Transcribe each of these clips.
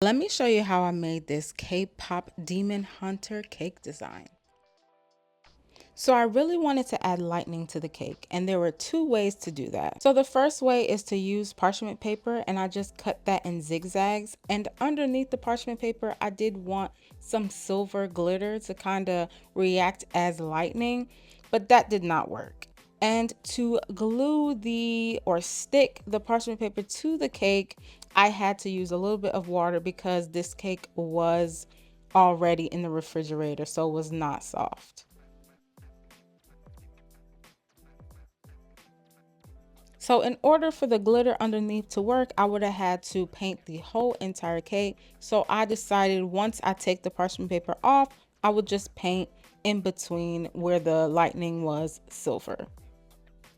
Let me show you how I made this K-pop Demon Hunter cake design. So I really wanted to add lightning to the cake, and there were two ways to do that. So the first way is to use parchment paper, and I just cut that in zigzags, and underneath the parchment paper I did want some silver glitter to kind of react as lightning, but that did not work. And to glue or stick the parchment paper to the cake, I had to use a little bit of water because this cake was already in the refrigerator, so it was not soft. So in order for the glitter underneath to work, I would have had to paint the whole entire cake. So I decided once I take the parchment paper off, I would just paint in between where the lightning was silver.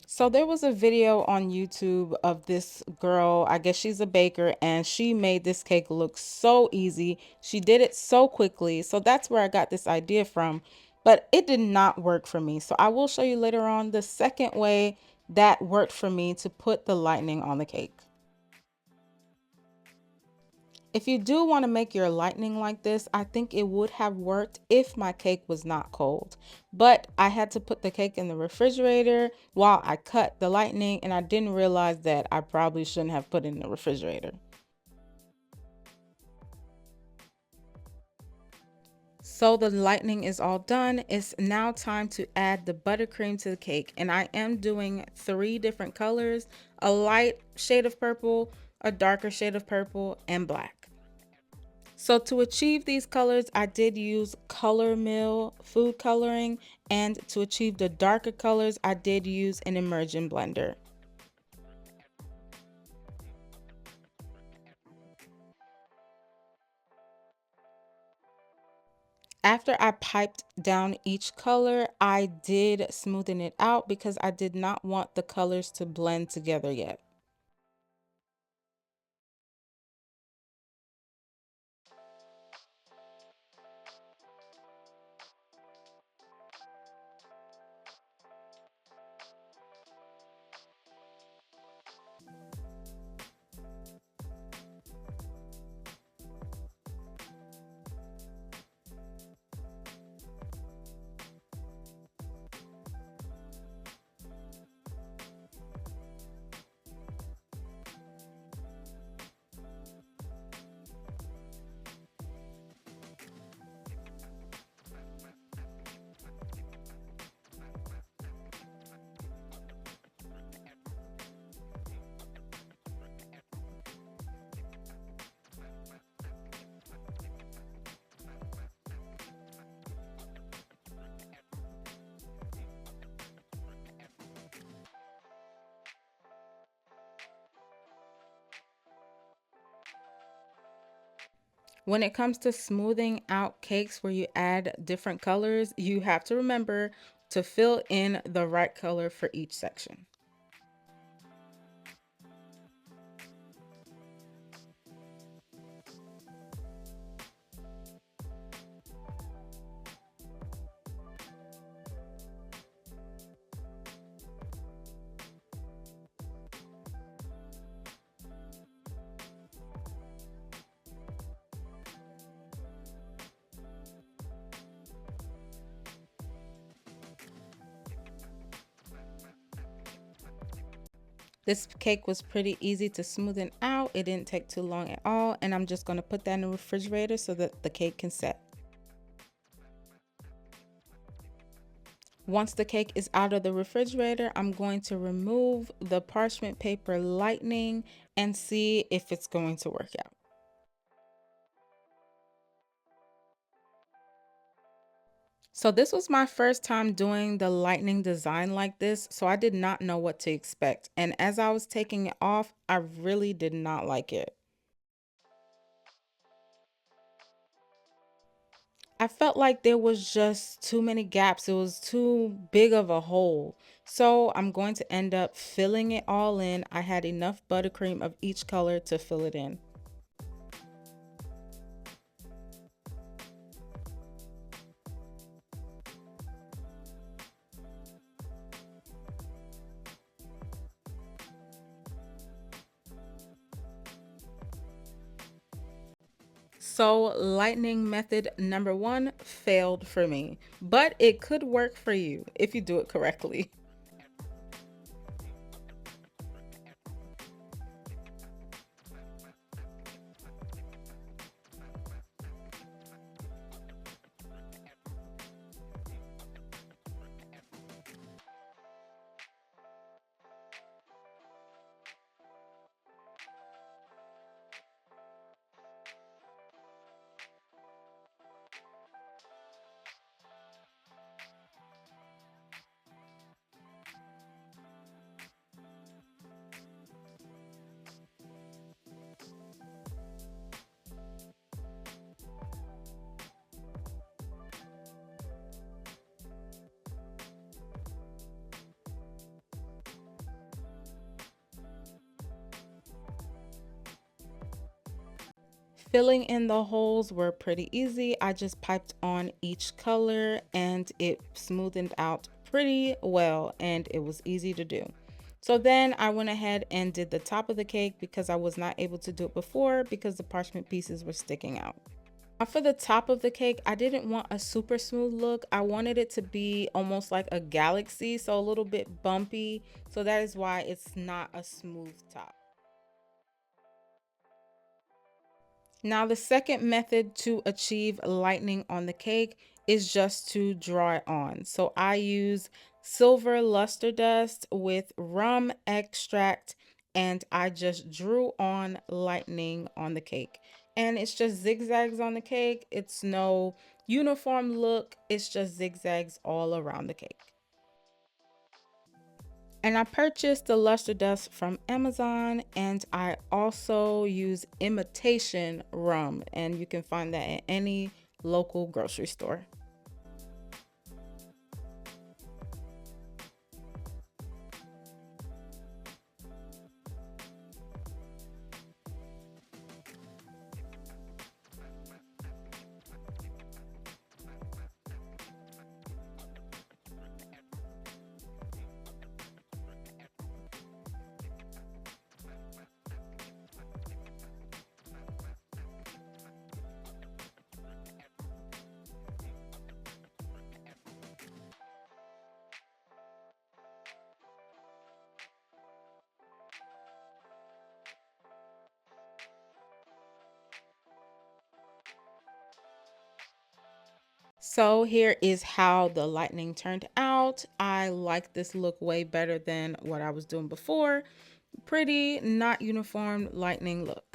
So there was a video on YouTube of this girl, I guess she's a baker, and she made this cake look so easy. She did it so quickly. So that's where I got this idea from, but it did not work for me. So I will show you later on the second way that worked for me to put the lightning on the cake. If you do want to make your lightning like this, I think it would have worked if my cake was not cold. But I had to put the cake in the refrigerator while I cut the lightning, and I didn't realize that I probably shouldn't have put it in the refrigerator. So the lightning is all done. It's now time to add the buttercream to the cake. And I am doing three different colors: a light shade of purple, a darker shade of purple, and black. So to achieve these colors, I did use Color Mill food coloring, and to achieve the darker colors, I did use an immersion blender. After I piped down each color, I did smoothen it out because I did not want the colors to blend together yet. When it comes to smoothing out cakes where you add different colors, you have to remember to fill in the right color for each section. This cake was pretty easy to smoothen out. It didn't take too long at all. And I'm just going to put that in the refrigerator so that the cake can set. Once the cake is out of the refrigerator, I'm going to remove the parchment paper lightning and see if it's going to work out. So this was my first time doing the lightning design like this, so I did not know what to expect. And as I was taking it off, I really did not like it. I felt like there was just too many gaps. It was too big of a hole. So I'm going to end up filling it all in. I had enough buttercream of each color to fill it in. So, lightning method number one failed for me, but it could work for you if you do it correctly. Filling in the holes were pretty easy. I just piped on each color and it smoothed out pretty well and it was easy to do. So then I went ahead and did the top of the cake because I was not able to do it before because the parchment pieces were sticking out. Now for the top of the cake, I didn't want a super smooth look. I wanted it to be almost like a galaxy, so a little bit bumpy. So that is why it's not a smooth top. Now, the second method to achieve lightning on the cake is just to draw it on. So I use silver luster dust with rum extract and I just drew on lightning on the cake. And it's just zigzags on the cake. It's no uniform look. It's just zigzags all around the cake. And I purchased the luster dust from Amazon and I also use imitation rum and you can find that at any local grocery store. So here is how the lightning turned out. I like this look way better than what I was doing before. Pretty, not uniform lightning look.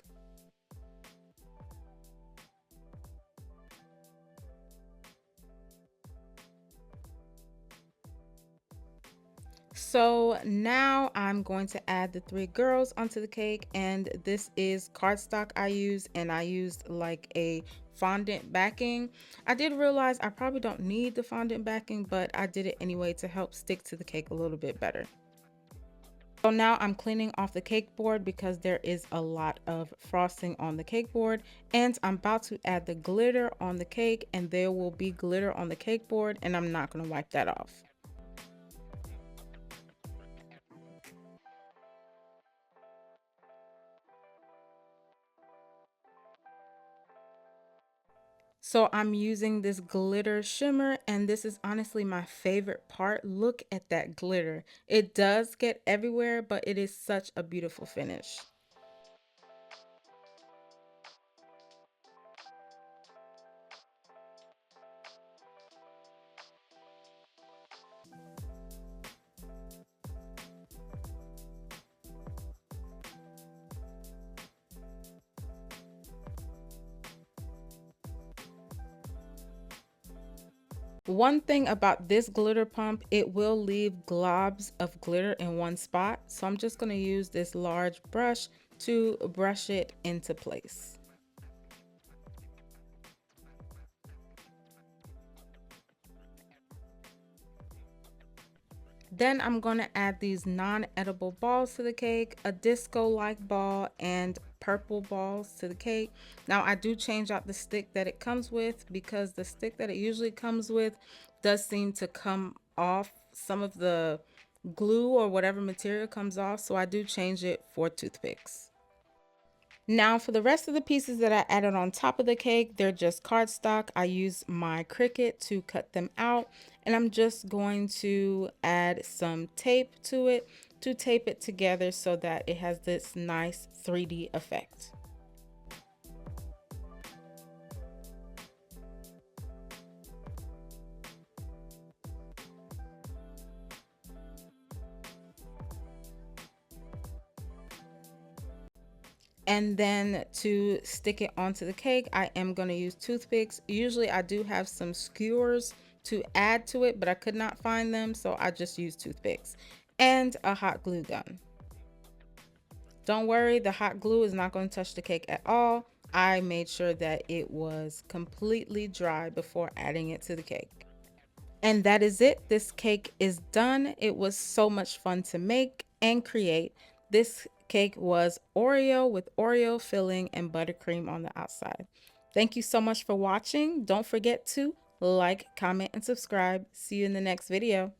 So now I'm going to add the three girls onto the cake and this is cardstock I used and I used like a fondant backing. I did realize I probably don't need the fondant backing, but I did it anyway to help stick to the cake a little bit better. So now I'm cleaning off the cake board because there is a lot of frosting on the cake board and I'm about to add the glitter on the cake and there will be glitter on the cake board and I'm not going to wipe that off. So I'm using this glitter shimmer and this is honestly my favorite part. Look at that glitter. It does get everywhere, but it is such a beautiful finish. One thing about this glitter pump, it will leave globs of glitter in one spot. So I'm just going to use this large brush to brush it into place. Then I'm going to add these non-edible balls to the cake, a disco-like ball, and purple balls to the cake. Now I do change out the stick that it comes with because the stick that it usually comes with does seem to come off. Some of the glue or whatever material comes off, so I do change it for toothpicks. Now for the rest of the pieces that I added on top of the cake, they're just cardstock. I use my Cricut to cut them out, and I'm just going to add some tape to it to tape it together so that it has this nice 3D effect. And then to stick it onto the cake, I am going to use toothpicks. Usually I do have some skewers to add to it, but I could not find them, so I just use toothpicks and a hot glue gun. Don't worry, the hot glue is not going to touch the cake at all. I made sure that it was completely dry before adding it to the cake. And that is it. This cake is done. It was so much fun to make and create. This cake was Oreo with Oreo filling and buttercream on the outside. Thank you so much for watching. Don't forget to like, comment, and subscribe. See you in the next video.